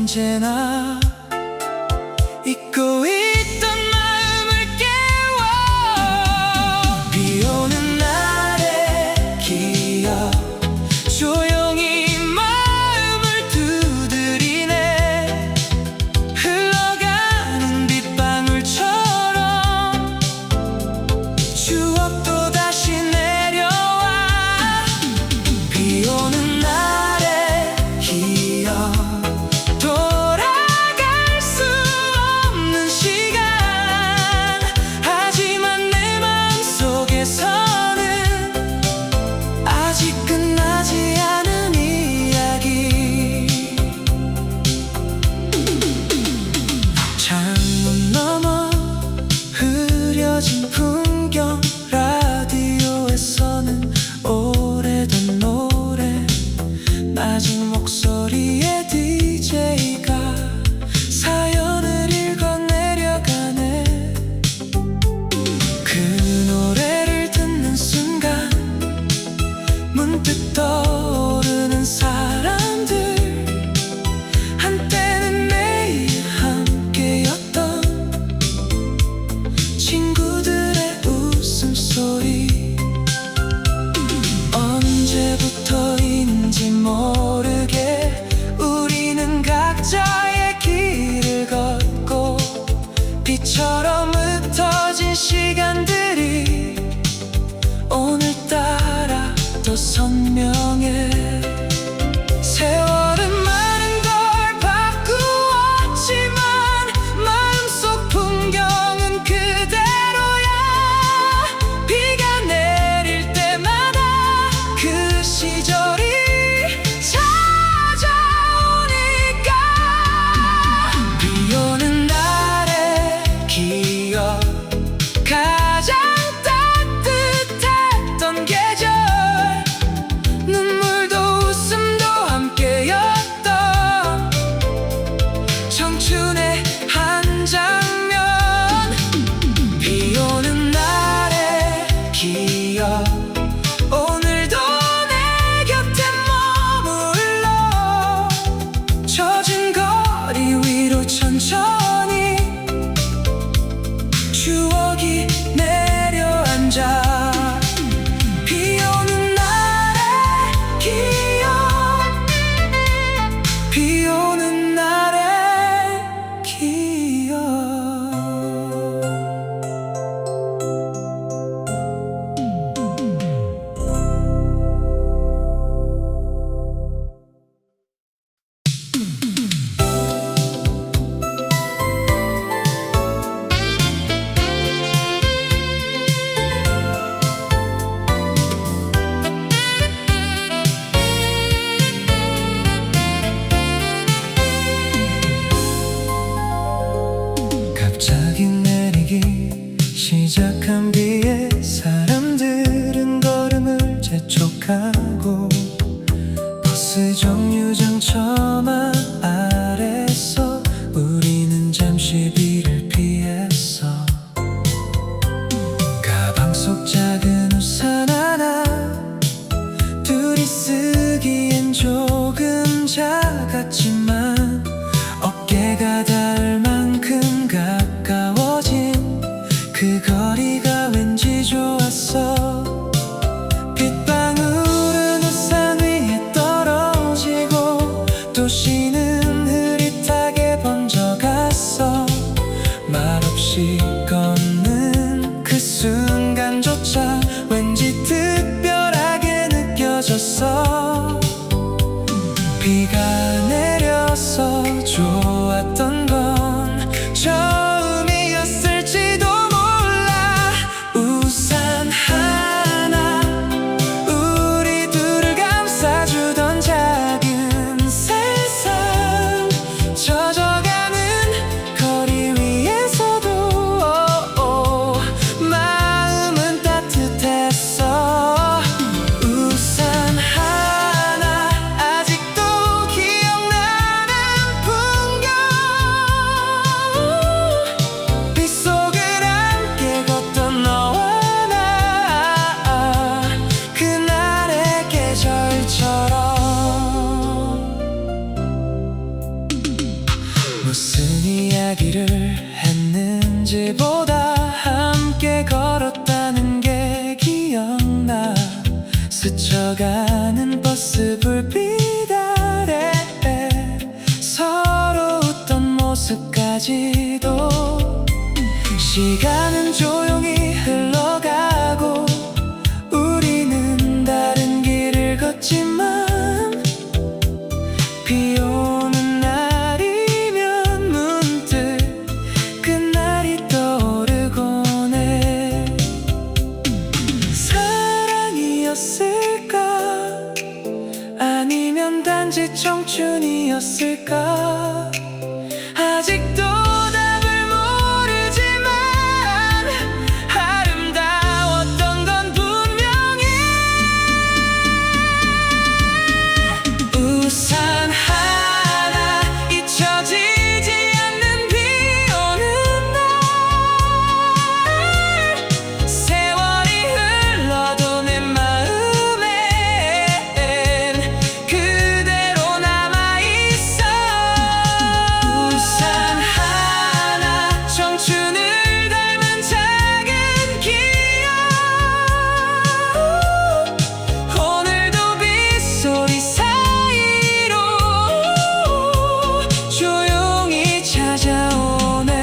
언제나 잊고 있던 마음을 깨워. 비 오는 날의 기억 조용히 마음을 두드리네. 흘러가는 빗방울처럼 추억도 다시 내려와. 비 오는 날의 기억 돌아갈 수 없는 시간. 하지만 내 마음속에서는 아직 끝나지 않은 이야기. 창문 너머 흐려진 풍경, 라디오에서는 오래된 노래, 낮은 목소리의 DJ가 사연을 읽어내려가네. 그 노래를 듣는 순간 문득 떠오르는 사람들, 한때는 매일 함께였던 친구들의 웃음소리. 언제부터인지 모르게 우리는 각자의 길을 걷고, 빛처럼 흩어진 시간들이 오늘따라 더 선명해. 세월은 많은 걸 바꾸었지만 마음속 풍경은 그대로야. 비가 내릴 때마다 그 시절이 찾아오니까. 비 오는 날의 기억, 가장 따뜻했던 계절, 눈물도 웃음도 함께였던 청춘의 한 장면. 비 오는 날의 기억 오늘도 내 곁에 머물러, 젖은 거리 위로 천천히 추억이 내려앉아. 비 오는 날의 기억, 비 오는 날의 기억. 갑자기 내리기 시작한 비에 사람들은 걸음을 재촉하고, 버스 정류장 처마 아래서 우리는 잠시 비를 피했어. 가방 속 작은 우산 하나, 둘이 쓰기엔 조금 작았지만 어깨가 닿을 만큼 가까워진 그 거리가 왠지 좋았어. 빗방울은 우산 위에 떨어지고 도시는 흐릿하게 번져갔어. 말없이 걷는 그 순간조차 왠지 특별하게 느껴졌어. 비가 내려서 좋았던 건 처음이었을지도 몰라. 우산 하나, 우리 둘을 감싸주던 작은 세상. 무슨 이야기를 했는지보다 함께 걸었다는 게 기억나. 스쳐가는 버스 불빛 아래 서로 웃던 모습까지도. 시간은 조용히 흘러가고 우리는 다른 길을 걷지만, 비 오는 날이면 문득 그날이 떠오르곤 해. 사랑이었을까? 아니면 단지 청춘이었을까? 아직도 답을 모르지만 아름다웠던 건 분명해. 우산 하나 잊혀지지 않는 비 오는 날. 세월이 흘러도 내 마음엔 그대로 남아있어. 우산 하나 청춘을 닮은 작은 기억. 오늘도 빗소리 사이로 조용히 찾아오네.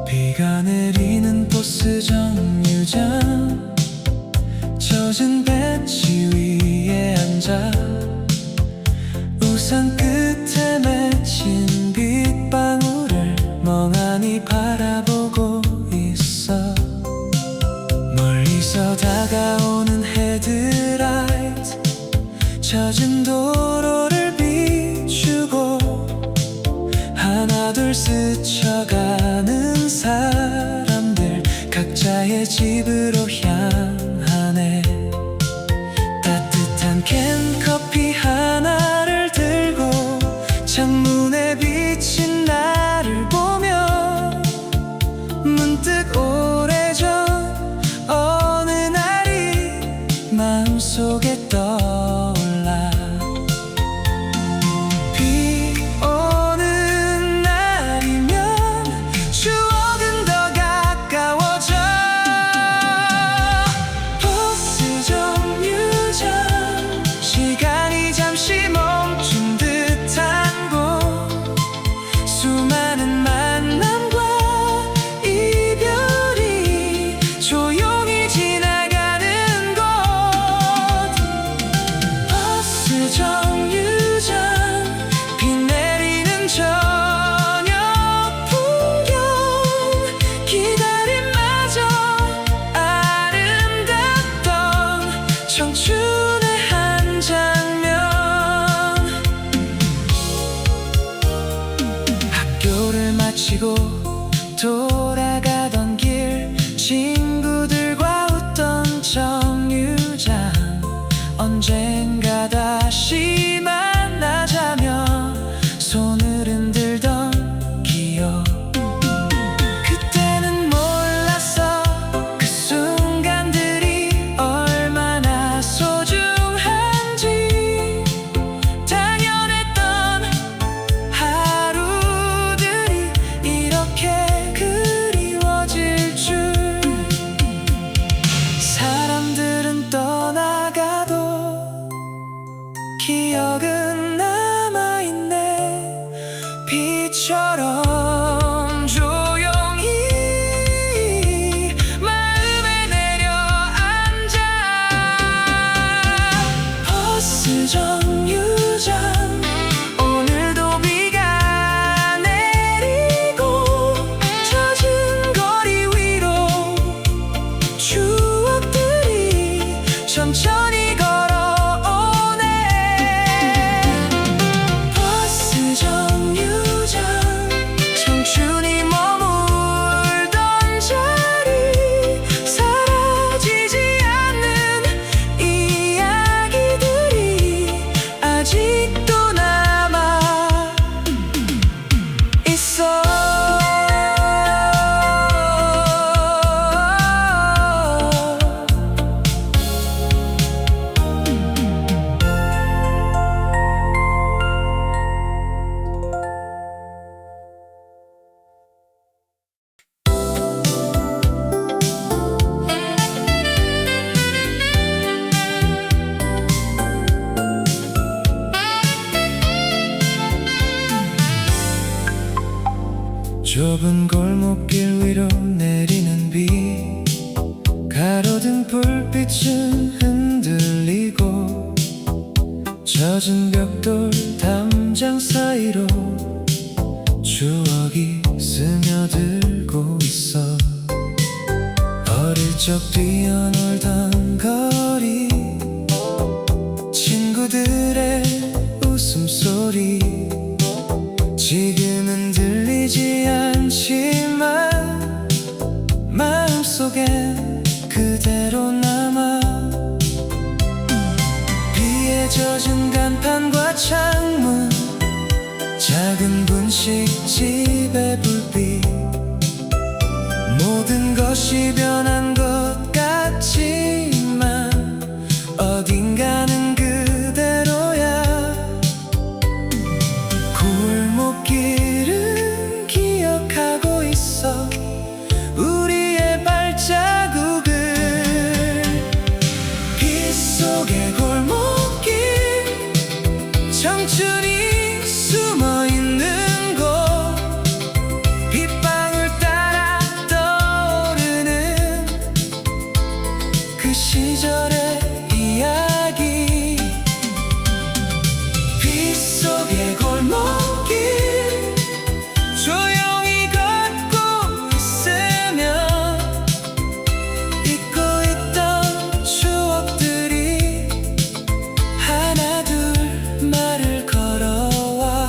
비가 내리는 버스 정류장, 젖은 벤치 위에 앉아 우산 끝에 맺힌 빗방울을 멍하니 바라보고 있어. 멀리서 다가오는 헤드라이트 젖은 도로를 비추고 하나둘 스쳐가는 사람들, 각자의 집으로 향하네. 따뜻한 캔커피 하나를 들고 창문에 비친 나를 보며 문득 오래전 어느 날이 마음속에 떠올라. 비 오는 날이면 추억은 더 가까워져. 버스 정류장, 시간이 잠시 멈춘 듯한 곳. 수많은 만남과 이별이 조용히 지나가는 곳. 버스 정류장, 비 내리는 저녁 풍경. 기다림마저 아름답던 청춘의 한 장면. 학교를 마치고 돌아가던 길, 친구들과 웃던 정류장. 언젠가 다시 만나자며 손을 흔들던 기억. 그때는 몰랐어 그 순간들이 얼마나 소중한지. 당연했던 하루들이 이렇게 그리워질 줄. 사람들은 떠나가도 기억은 남아있네. 빛처럼 조용히 마음에 내려앉아. 버스 정류장, 오늘도 비가 내리고 젖은 거리 위로 추억들이 가로등 불빛은 흔들리고 젖은 벽돌 담장 사이로 추억이 스며들고 있어. 어릴 적 뛰어놀던 거리, 친구들의 웃음소리 지금은 들리지 않지만 마음속엔 그대로 남아. 비에 젖은 간판과 창문, 작은 분식집의 불빛, 모든 것이 변한 것 같지만 어딘가는 그대로야. 골목길은 기억하고 있어 우리의 발자국을. 빗속의 골목길, 청춘이 숨어있는 곳, 빗방울 따라 떠오르는 그 시절의 이야기. 빗속의 골목길, 조용히 걷고 있으면 잊고 있던 추억들이 하나 둘 말을 걸어와.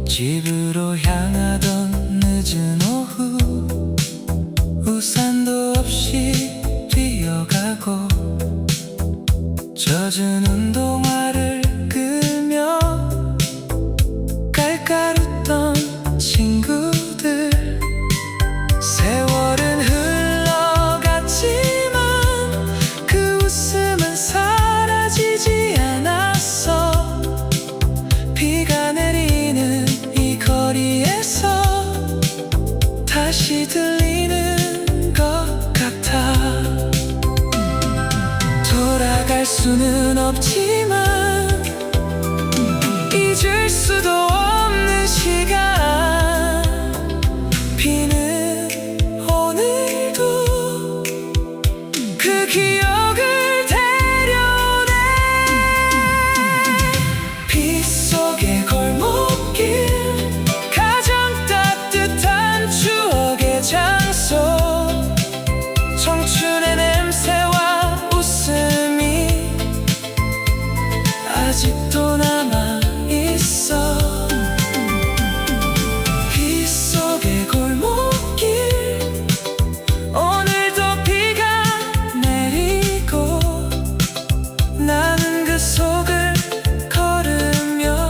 집으로 향하던 늦은 오후, 우산도 없이 뛰어가고 젖은 운동화를 끌며 깔깔웃던 친구들. 세월은 흘러갔지만 그 웃음은 사라지지 않았어. 비가 내리는 이 거리에서 다시 들리는 것 같아. 돌아갈 수는 없지만 잊을 수도 없는 시간. 비는 오늘도 그 기억을 데려오네. 빗속의 골목길, 가장 따뜻한 추억의 장소, 청춘의 냄새와 웃음이 아직도 남아있어. 빗속의 골목길, 오늘도 비가 내리고 나는 그 속을 걸으며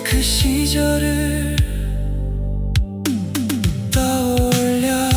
그 시절을 떠올려.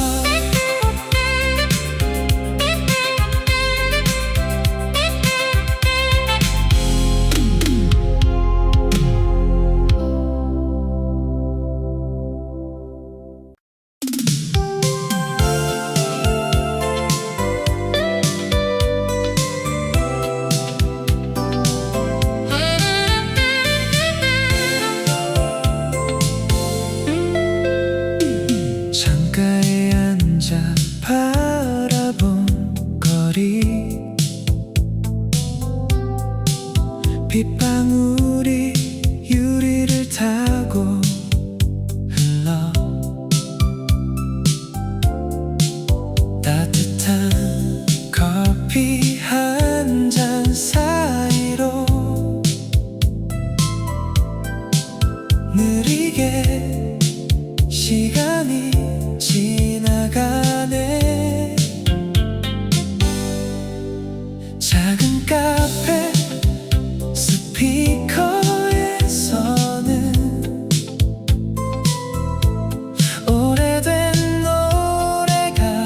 창가에 앉아 바라본 거리, 빗방울이 유리를 타고 흘러 따뜻한 커피 한 잔 사이로 느리게 시간이 지나가네. 작은 카페 스피커에서는 오래된 노래가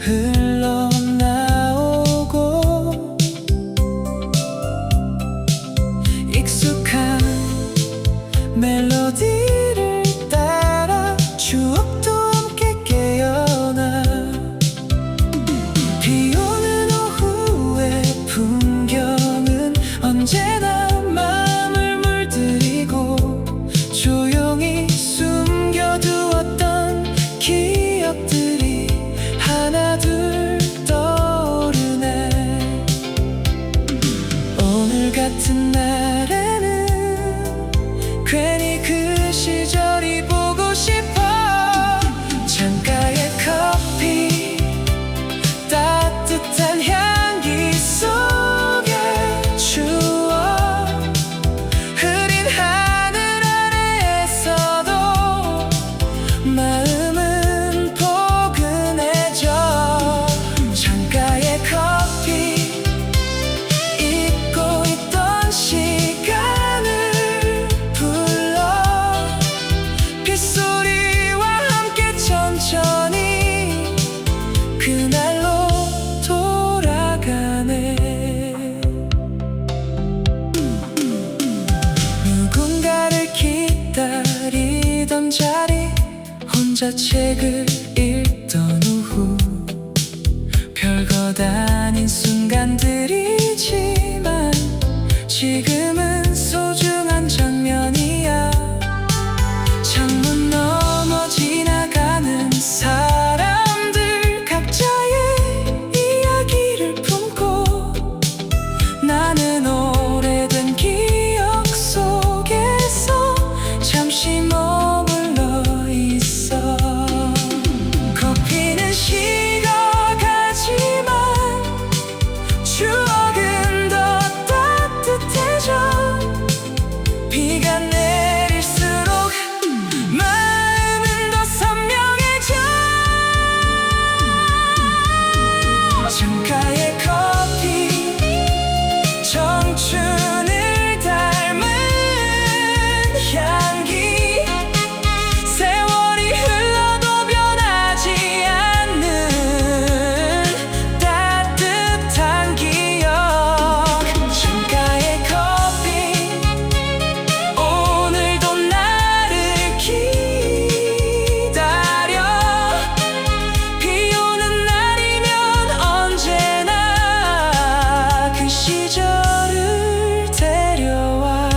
흘러나오고 익숙한 멜로디를 따라 빗소리와 함께 천천히 그날로 돌아가네. 누군가를 기다리던 자리, 혼자 책을 읽던 오후, 별것 아닌 순간들이지만 지금은 소중한 장면이야. 창문 너머 지나가는 사람들, 각자의 이야기를 품고 나는 오래된 기억 속에서 잠시 머물러 있어. 커피는 식어가지만 추억은 더 따뜻해져. 비가 내릴수록 마음은 더 선명해져. 창가의 커피, 청춘을 닮은 향기, 세월이 흘러도 변하지 않는 따뜻한 기억. 창가의 커피, 오늘도 나를 기다려. 비 오는 날이면 언제나 그 시절을 데려와.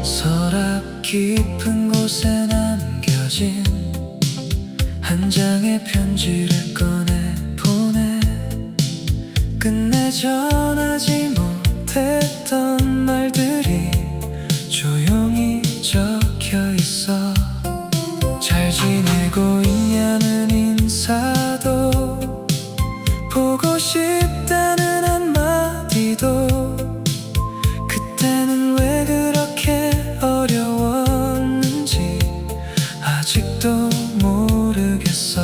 서랍 깊은 곳에 남겨진 한 장의 편지를 꺼내 보내. 끝내 전하지 못했던 말들이 조용히 적혀 있어. 잘 지내고 있냐는 인사도, 보고 싶다는 한마디도, 그때는 왜 그렇게 어려웠는지 아직도 모르겠어.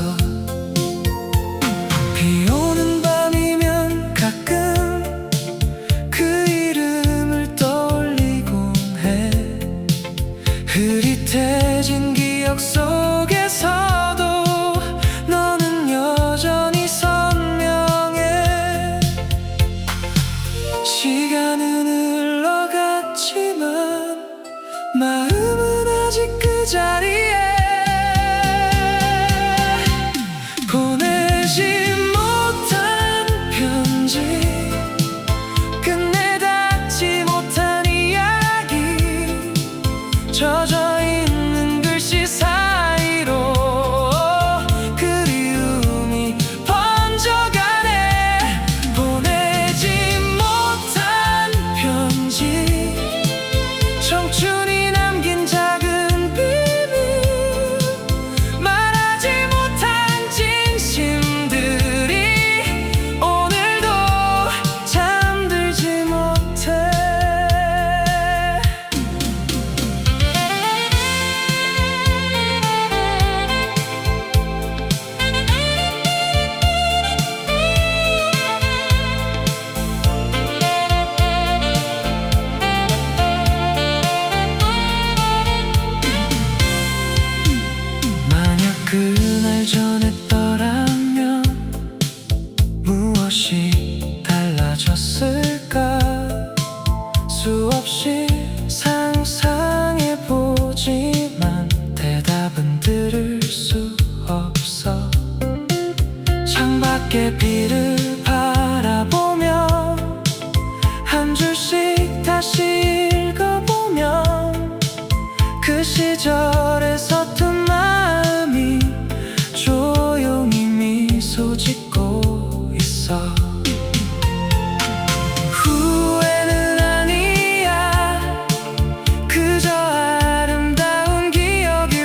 비 오는 밤이면 가끔 그 이름을 떠올리곤 해. 흐릿해진 기억 속에서도 너는 여전히 선명해. 시간은 흘러갔지만 마음은 아직 그 자리에. 보내지 못한 편지, 끝내 닿지 못한 이야기, 젖어 있는 글씨 사이로 그리움이 번져가네. 보내지 못한 편지, 청춘이 남긴 작은 비밀, 말하지 못한 진심들이 오늘도 잠들지 못해. 만약 그날 전했더라면 무엇이 달라졌을까? 수없이 상상해보지만 대답은 들을 수 없어. 창밖의 비를 바라보며 한 줄씩 다시 읽어보면 그 시절의 서툰 마음이 조용히 미소 짓고 있어. 후회는 아니야, 그저 아름다운 기억일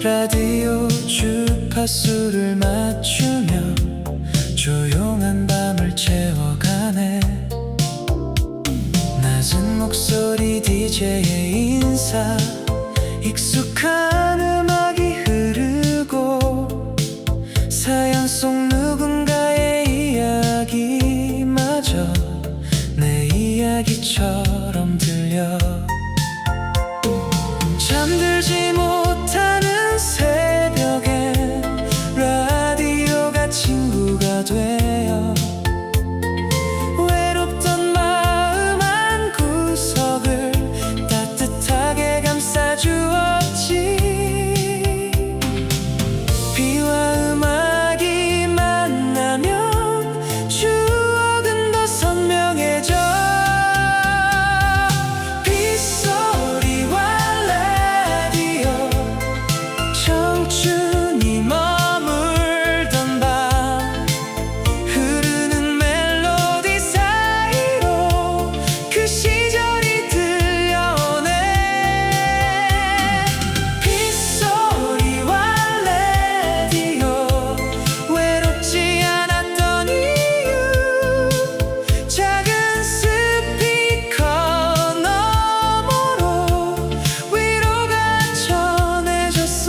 라디오 주파수를 맞추며 조용한 밤을 채워가네. 낮은 목소리 DJ의 인사, 익숙한 음악이 흐르고 사연 속 누군가의 이야기마저 내 이야기처럼 들려. 잠들지 못하는 새벽엔 라디오가 친구가 되어 외롭던 마음 한 구석을 따뜻하게 감싸주었지. 비와 음악이 만나면 추억은 더 선명해져. 빗소리와 라디오, 청춘이 머물던 밤, 흐르는 멜로디 사이로 그 시절이 들려오네. 빗소리와 라디오, 외롭지 않았던 이유, 작은 스피커 너머로 위로가 전해졌어.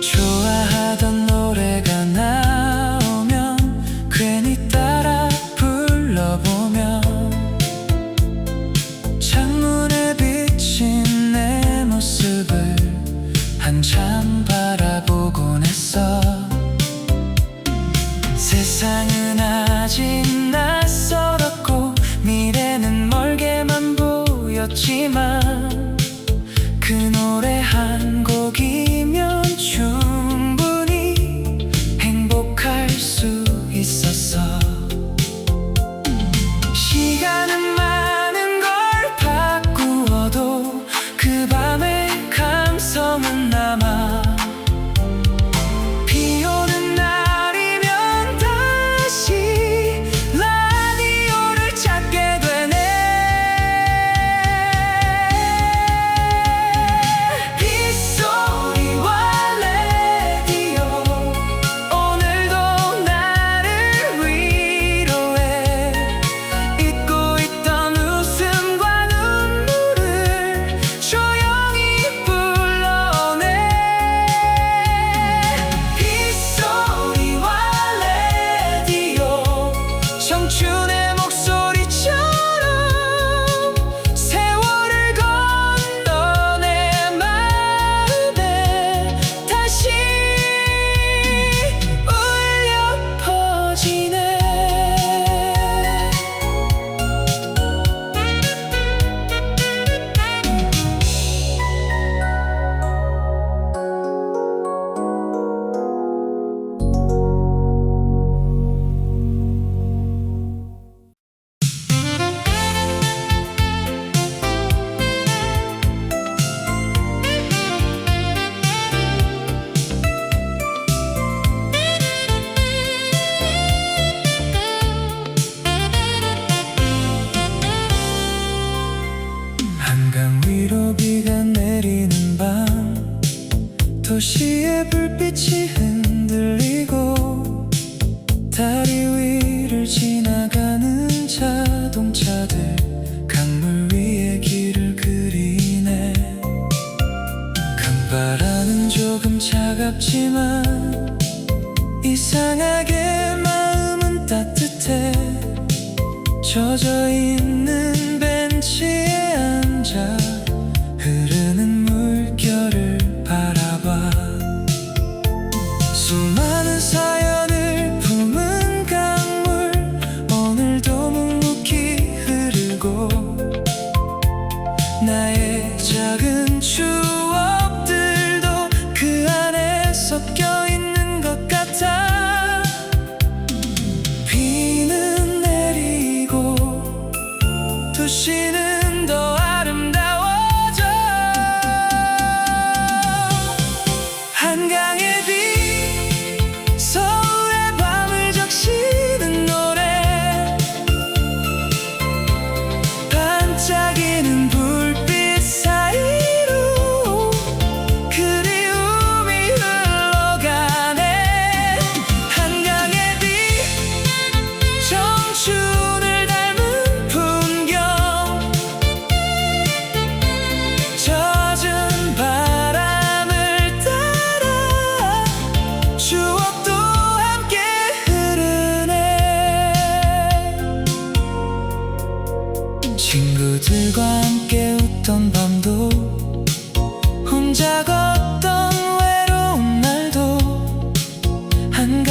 좋아하던 노래가 나오면 괜히 따라 불러보면 창문에 비친 내 모습을 한참 바라보곤 했어. 세상은 아직 낯설었고 미래는 멀게만 보였지만 그 노래 한 곡이면 충분히 행복할 수 있었어. 시간은 많은 걸 바꾸어도 그 밤의 감성은 남아. 비 오는 날이면 다시 라디오를 찾게 되네. 빗소리와 라디오, 오늘도 나를 위로해. 잊고 있던 웃음과 눈물을 조용히 불러내. 빗소리와 라디오, 청춘의 목소리처럼 세월을 건너 내 마음에 다시 울려 퍼지네. 한강 위로 비가 내리는 밤, 도시의 불빛이 흔들리고 다리 위를 지나가는 자동차들 강물 위에 길을 그리네. 강바람은 조금 차갑지만 이상하게 마음은 따뜻해. 젖어 있는 벤치에 앉아 흐르는 물결을 바라봐. 수많은 사연을 품은 강물, 오늘도 묵묵히 흐르고 나의 작은 추억들도 그 안에 섞여 있는 것 같아. 비는 내리고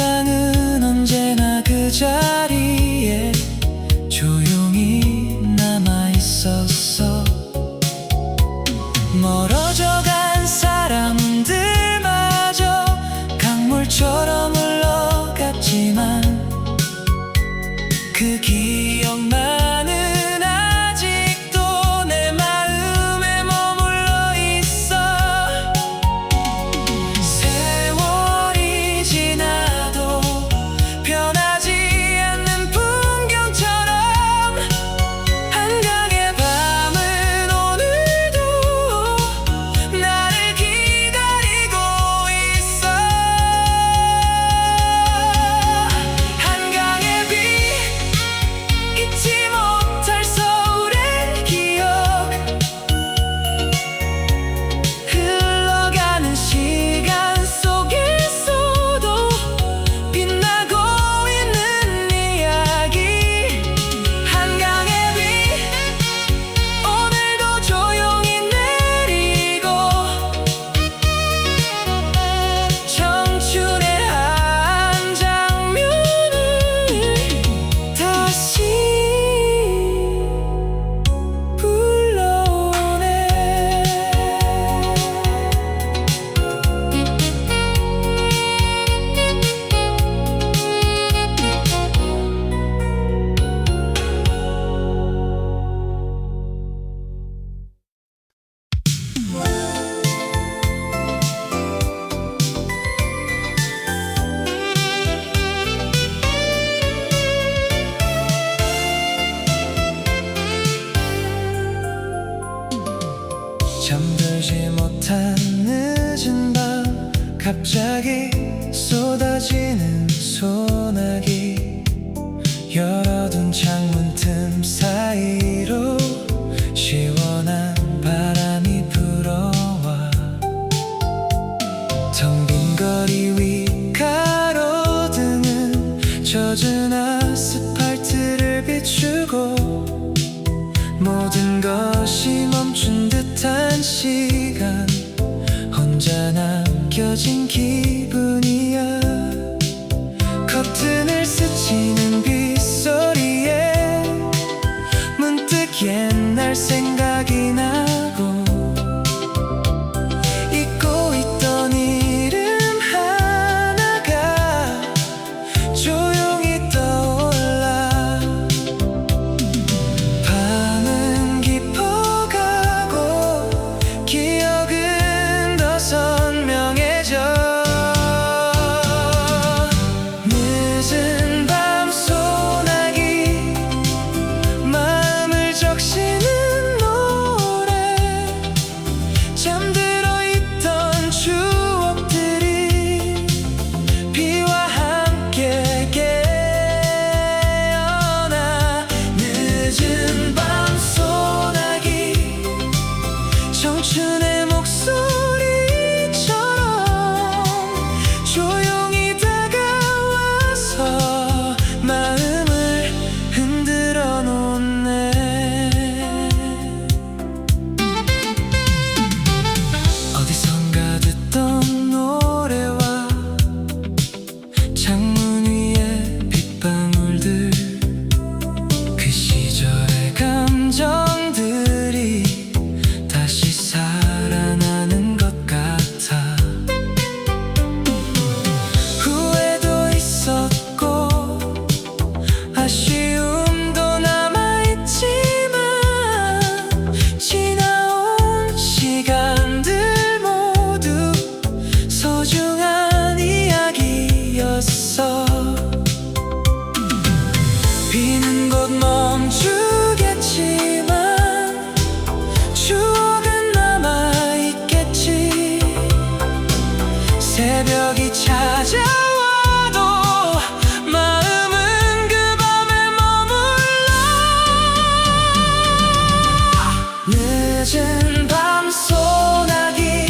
한강은 언제나 그 자리에 조용히 남아 있었어. 멀어져간 사람들마저 강물처럼 흘러갔지만 그 기억만은 아직도 내 마음에 머물러 있어. 세월이 지나도 변하지 않는 풍경처럼 한강의 밤은 오늘도 나를 기다리고 있어. 한강의 빛, 잊지 못할 서울의 기억, 흘러가는 시간 속에서도 빛나고 있는 이야기. 한강의 빛, 오늘도 조용히 내리고 청춘의 한 장면을 다시 불러오네. 잠들지 못한 늦은 밤, 갑자기 쏟아지는 소나기. 열어둔 창문 틈 사이로 시원한 바람이 불어와 텅 빈 거리 위 가로등은 젖은 아스팔트를 비추고 모든 것이 멈춘 듯한 시간, 혼자 남겨진 기분이야. 커튼을 스치는 빗소리에 문득 옛날 생각이 나고 잊고 있던 이름 하나가 조용히 떠올라. 밤은 깊어가고 기억은 더 선명해져. 늦은 밤 소나기, 마음을 적시는 노래, 잠들어 있던 추억들이 비와 함께 깨어나. 늦은 밤 소나기, 청춘의 목소리처럼 조용히 다가와서 마음을 흔들어 놓네. 어디선가 듣던 노래와 창문 위에 빗방울들, 그 시절의 감정들이 다시 살아나는 것 같아. 후회도 있었고 아쉬움도 남아있지만 지나온 시간들 모두 소중한 이야기였어. 비는 곧 멈추겠지만 추억은 남아있겠지. 새벽이 찾아와도 마음은 그 밤에 머물러. 늦은 밤 소나기,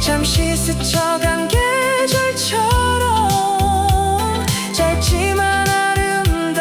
잠시 스쳐간 계절처럼 짧지만 아름다웠던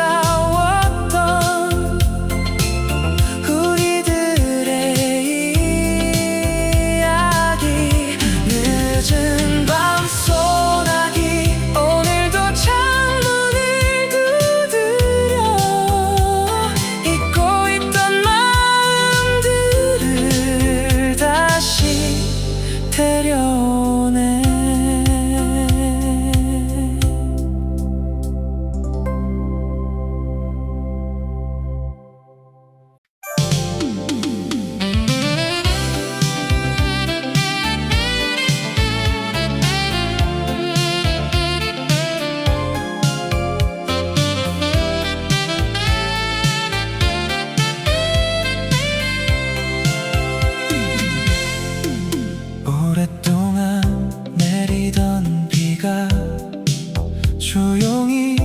조용히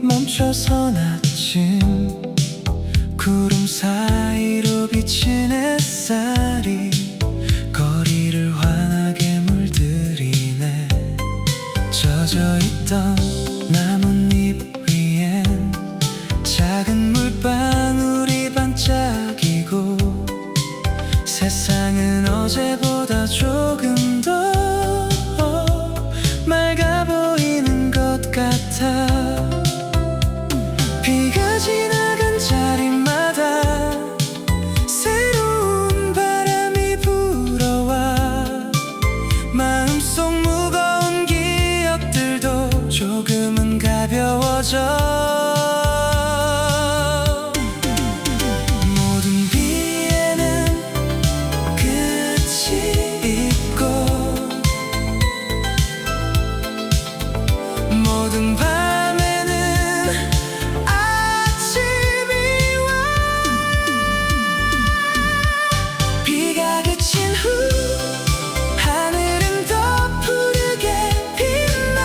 멈춰선 아침 구름 사이로 비친 햇살이 거리를 환하게 물들이네. 젖어있던 나뭇잎 위엔 작은 물방울이 반짝이고 세상은 어제보다 조금 더 맑아 보이는 것 같아. 비가 지나간 자리마다 새로운 바람이 불어와 마음속 무거운 기억들도 조금은 가벼워져. 모든 비에는 끝이 있고 모든 밤에는 아침이 와. 비가 그친 후 하늘은 더 푸르게 빛나.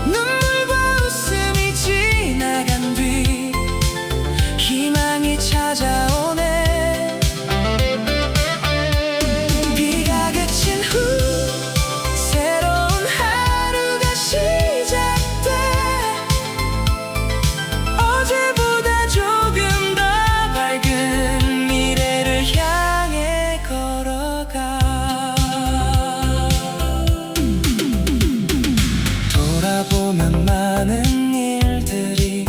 눈물과 웃음이 지나간 뒤 희망이 찾아오네. 비가 그친 후 새로운 하루가 시작돼. 어제보다 조금 더 밝은 미래를 향해 걸어가. 돌아보면 많은 일들이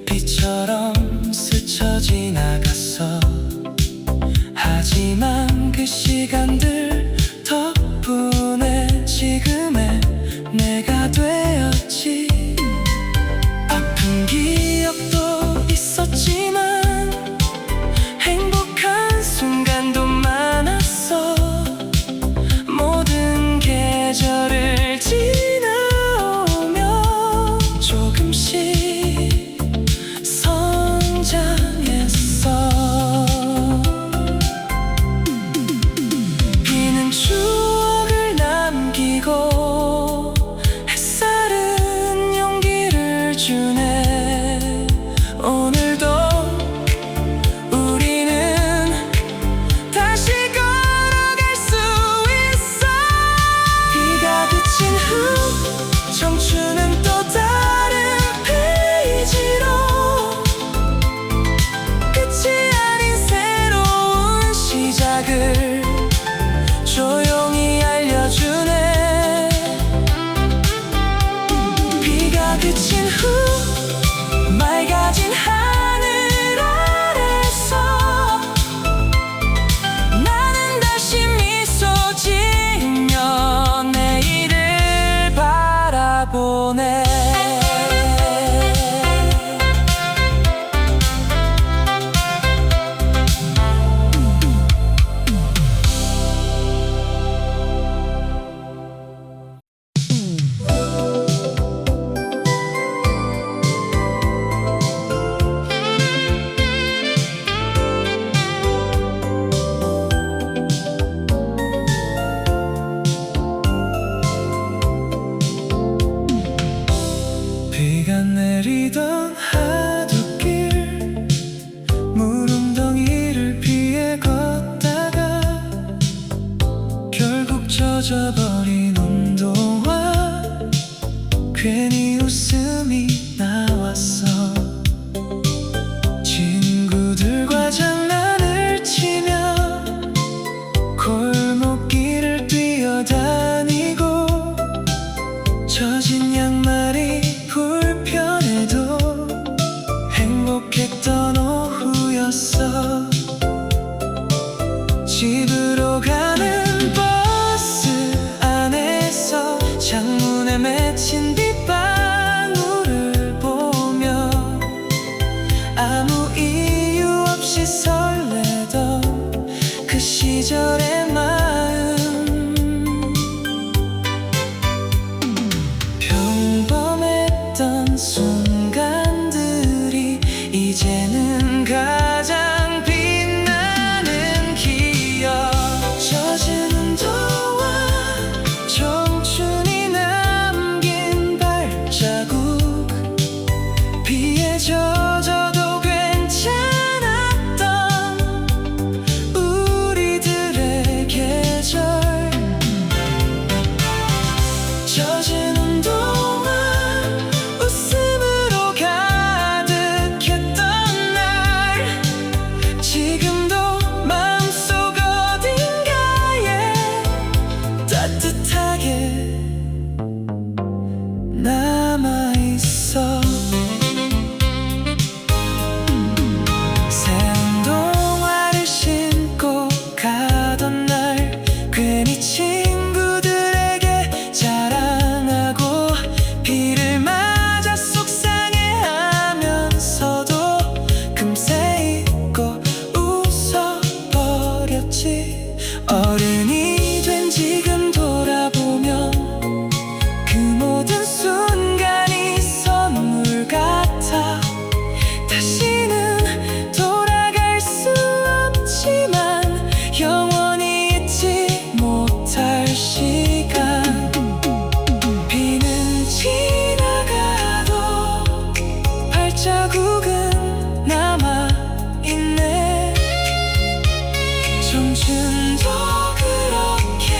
비처럼 스쳐 지나갔어. 하지만 그 시간들 덕분에 지금의 내가 되었지. 아픈 기억도 있었지만 행복한 순간도 많았어. 모든 계절을 지나오며 조금씩 성장했어. 비는 추억을 남기고 햇살은 용기를 주네. 오늘도 우리는 다시 걸어갈 수 있어. 비가 그친 후 청춘은 또 다른 페이지로 끝이 아닌 새로운 시작을 조용히 알려주네. 비가 그친 후 맑아진 하늘 아래서 나는 다시 미소 지으며 내일을 바라보네. 비가 내리던 하굣길 물웅덩이를 피해 걷다가 결국 젖어버린 운동화. 괜히 웃음이 나왔어. 친구들과 장난을 치며 골목길을 뛰어다니고 젖은 양말이 불편해도 행복했던 오후였어. 집으로 가는 버스 안에서 창문에 맺힌 빗방울을 보며 아무 이유 없이 설레던 그 시절의 마음. 평범했던 순간들이 이제는 가장 빛나는 기억. 젖은 운동화 청춘이 남긴 있어. 새 운동화를 신고 가던 날 괜히 친구들에게 자랑하고 비를 맞아 속상해하면서도 금세 잊고 웃어버렸지. 어른이 된 지금 돌아보면 그 모든 순간이 선물 같아. 다시는 돌아갈 수 없지만 영원히 잊지 못할 시간. 비는 지나가도 발자국은 남아있네. 청춘도 그렇게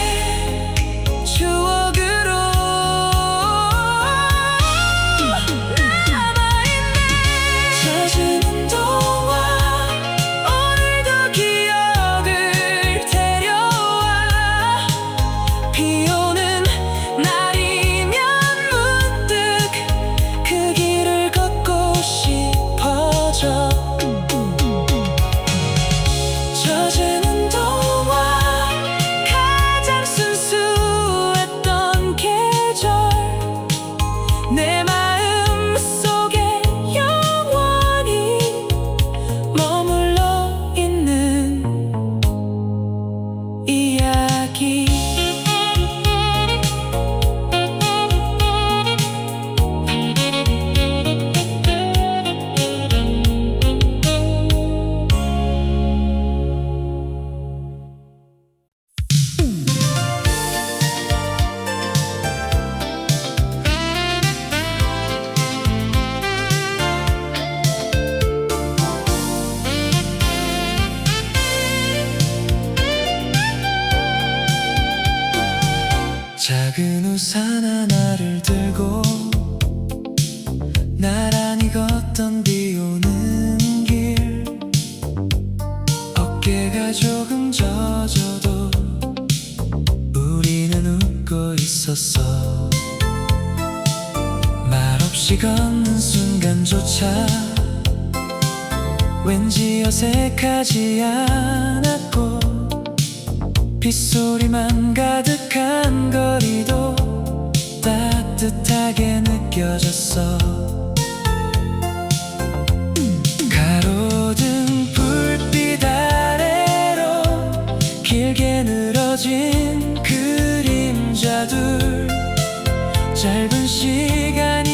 추억으로 남아있네. 젖은 운동화 오늘도 기억을 데려와. 비 오는 날이면 문득 그 길을 걷고 싶어져. 젖은 운동화 가장 순수했던 계절 내 마음 속에 영원히 머물러 있는 이야기. 작은 우산 하나를 들고 나란히 걷던 비 오는 길. 어깨가 조금 젖어도 우리는 웃고 있었어. 말없이 걷는 순간조차 왠지 어색하지 않았고 빗소리만 가득한 거리도 따뜻하게 느껴졌어. 가로등 불빛 아래로 길게 늘어진 그림자들. 짧은 시간이었지만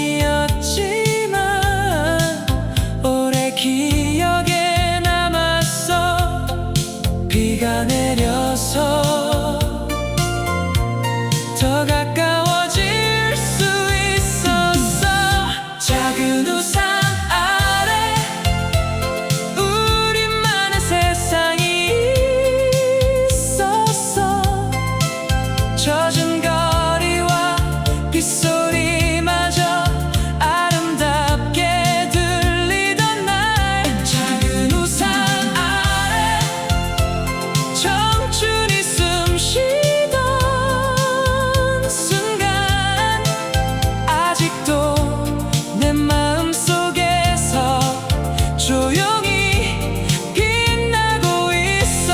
오래 기억에 남았어. 비가 내려서 더 가까워질 수 있었어. 작은 우산 아래 우리만의 세상이 있었어. 젖은 거리와 빗소리마저 아름답게 들리던 날. 작은 우산 아래 청춘이 숨쉬던 순간 아직도 내 마음속에서 조용히 빛나고 있어.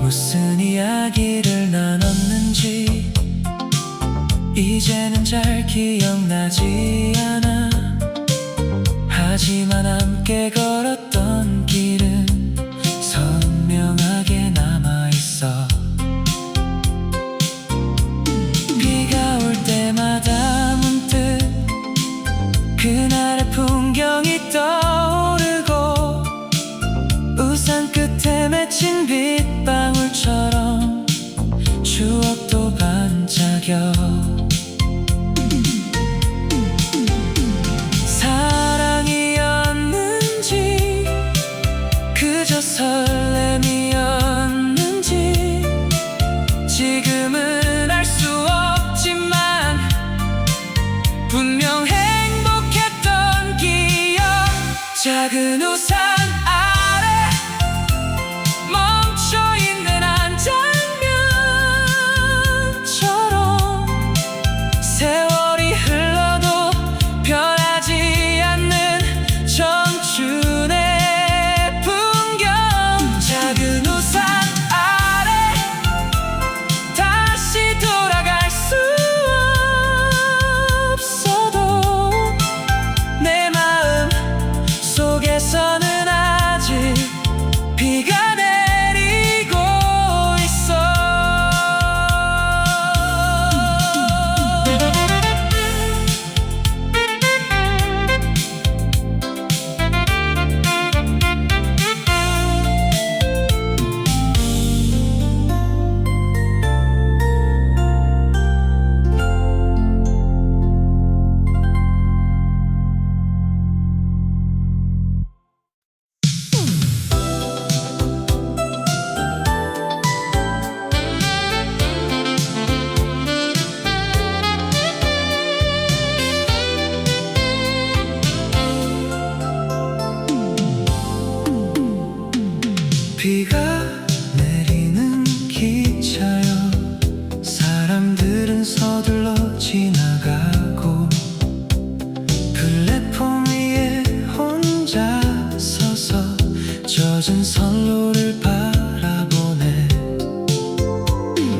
무슨 이야기를 나눴는지 이제는 잘 기억나지 않아. 하지만 함께 걸었던 길은 선명하게 남아있어. 비가 올 때마다 문득 그날의 풍경이 떠오르고 우산 끝에 맺힌 빗방울처럼 추억도 반짝여. 사랑이었는지 그저 설렘이었는지 지금은 알 수 작은 우산 아래 멈춰있는 한 장면처럼 세월이 흘러도 변하지 않는 청춘의 풍경. 작은 우산 아래 다시 돌아갈 수 없어도 내 마음 속에서는 아직 비가 내리고 있어. 비가 내리는 기차역 사람들은 서둘러 지나가고 플랫폼 위에 혼자 서서 젖은 선로를 바라보네.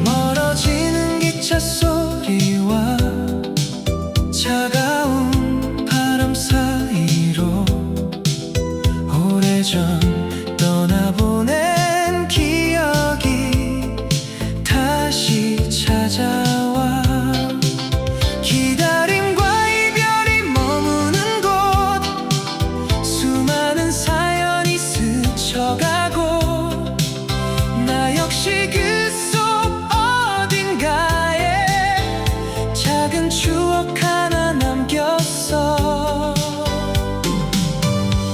멀어지는 기차 소리와 차가운 바람 사이로 오래전 떠나보낸 기억이 다시 찾아와. 기다림과 이별이 머무는 곳 수많은 사연이 스쳐가고 나 역시 그 속 어딘가에 작은 추억 하나 남겼어.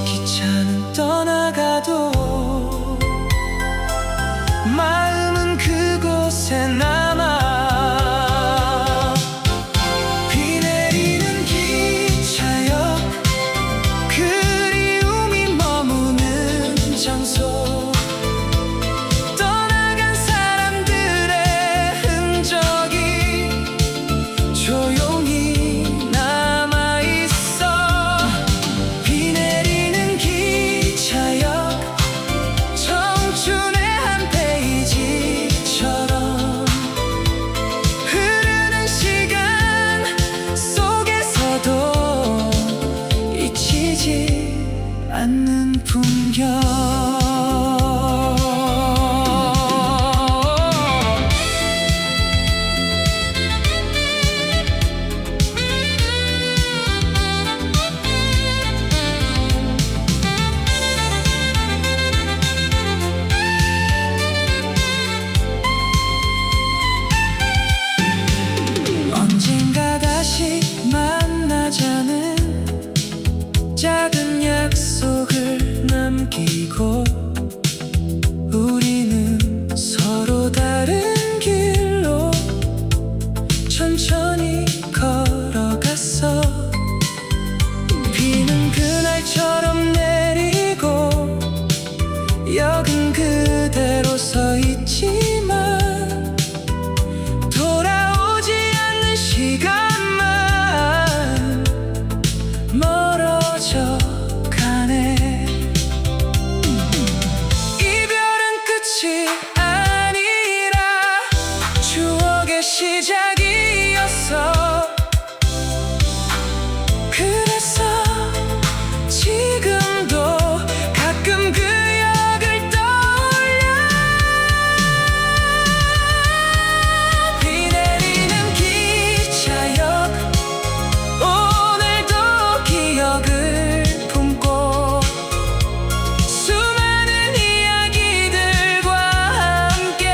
기차는 떠나가도 마음은 그곳에 남아. 비 내리는 기차역 그리움이 머무는 장소 떠나간 사람들의 흔적이 조용히 남아있어. 비 내리는 기차역 청춘의 한 페이지처럼 흐르는 시간 속에서도 잊히지 않는 풍경. 언젠가 다시 만나자는 작은 약속을 남기고 우리는 서로 다른 길로 천천히 걸어갔어. 비는 그날처럼 내리고 역은 그대로 서 있지만 돌아오지 않는 시간만 멀어져 가네. 이별은 끝이 아니라 추억의 시작이었어. 그래서 지금도 가끔 그 역을 떠올려. 비 내리는 기차역 오늘도 기억을 품고 수많은 이야기들과 함께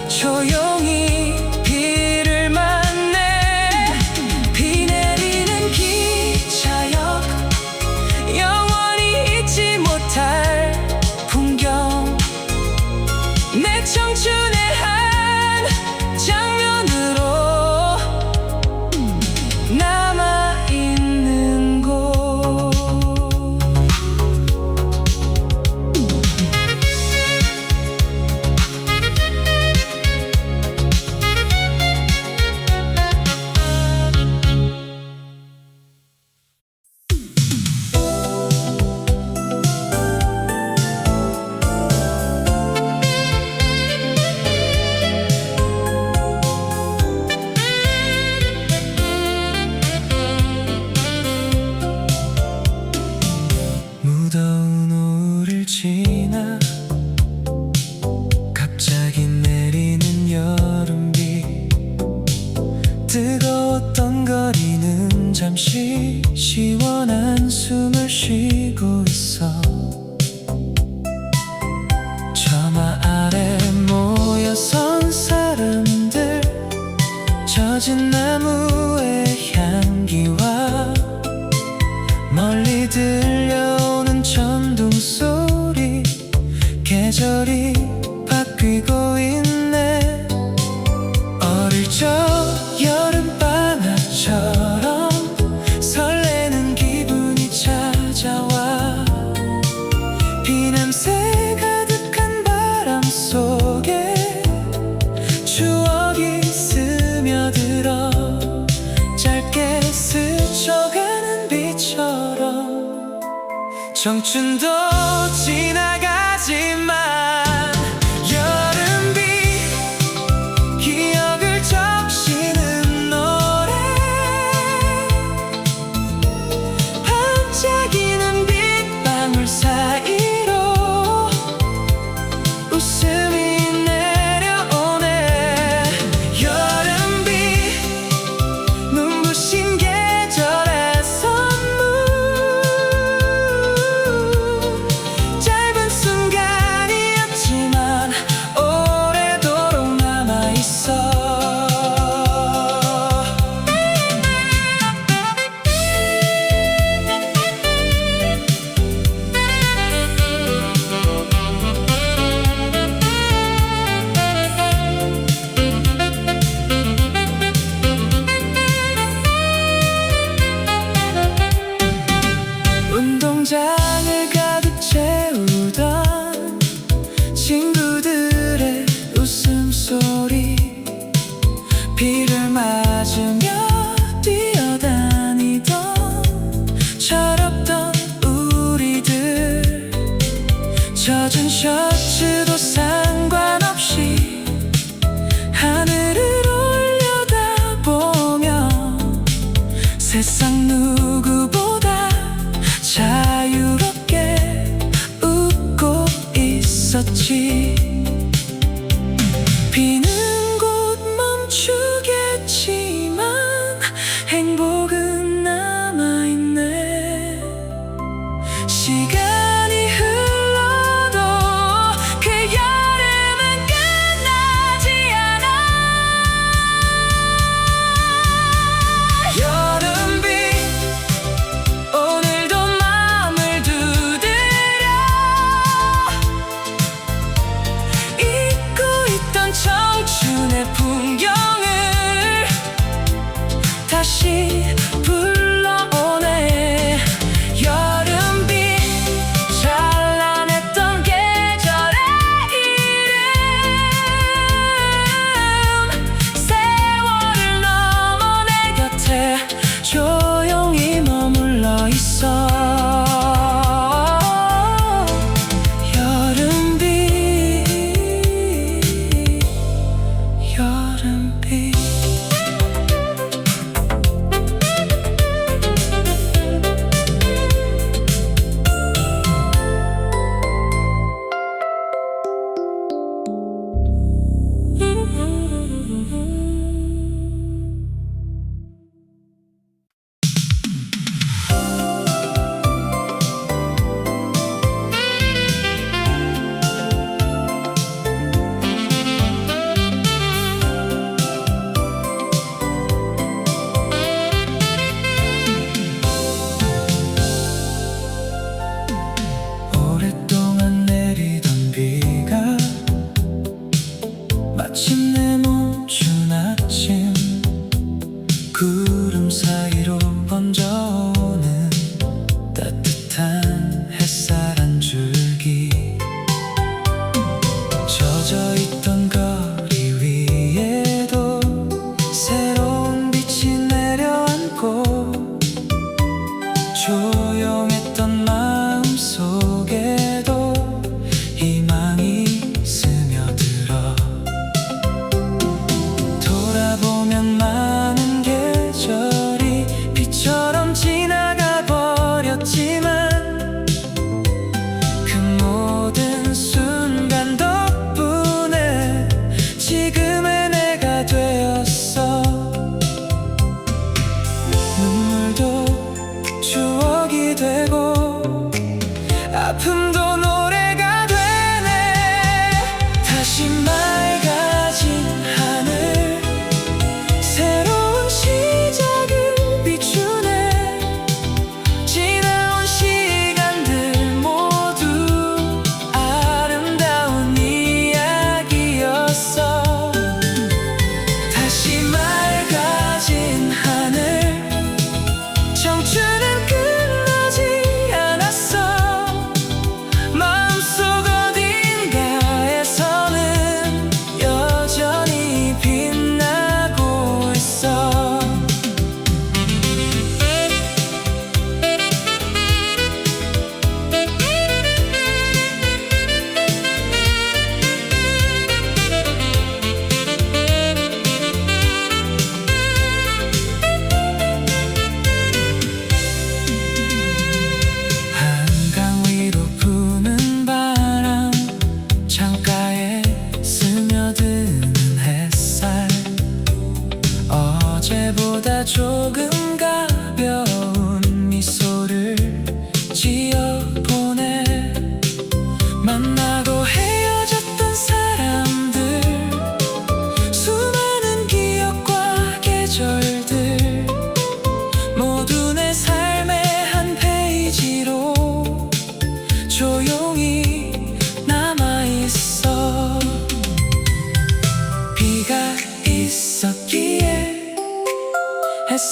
조용히 비를 맞네. 비 내리는 기차역 영원히 잊지 못할 풍경. 내 청춘의 한 장면으로 남아있는 곳. 무너진 나무의 향기와 멀리 들려오는 천둥 소리, 계절이 바뀌고 있네. 어릴 적 여름방학처럼 설레는 기분이 찾아와. 비냄새 가득한 바람 속에 추억이 스며들어 짧게 스쳐가는 비처럼. 청춘도 지나가지만 여름비 기억을 적시는 노래, 반짝이는 빛방울 사이로 웃음이 내려오네. 여름비 눈부신 계절의 선물, 짧은 순간이었지만 오래도록 남아있어. 운동장을 가득 채우던 친구들의 웃음소리, 비를 맞으며 뛰어다니던 철없던 우리들, 젖은 셔츠도 상관없이 하늘을 올려다보며 세상 누구보다 자유롭게 웃고 있었지. 비는 곧 멈추겠지만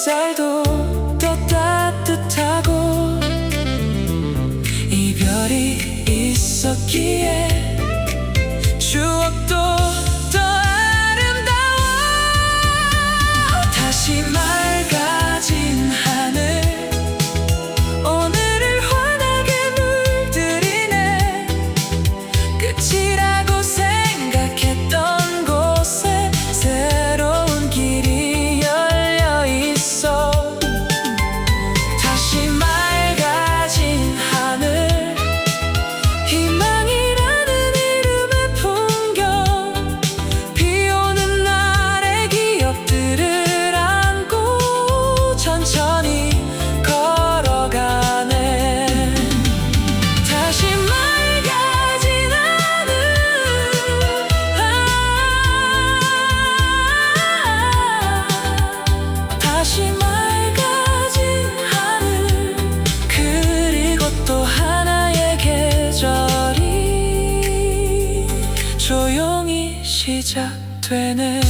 햇살도 더 따뜻하고 이별이 있었기에 추억도 더 아름다워. 다시 맑아진 하늘 오늘을 환하게 물들이네. 끝이라고 생각했던 곳에 새로운 길이 열려 있어. 다시 맑아진 하늘 희망이라는 이름의 풍경 비 오는 날의 기억들을 안고 천천히 걸어가네. 다시 맑아진 하늘 다시 맑아진 하늘 그리고 또 하나의 계절이 조용히 시작되네.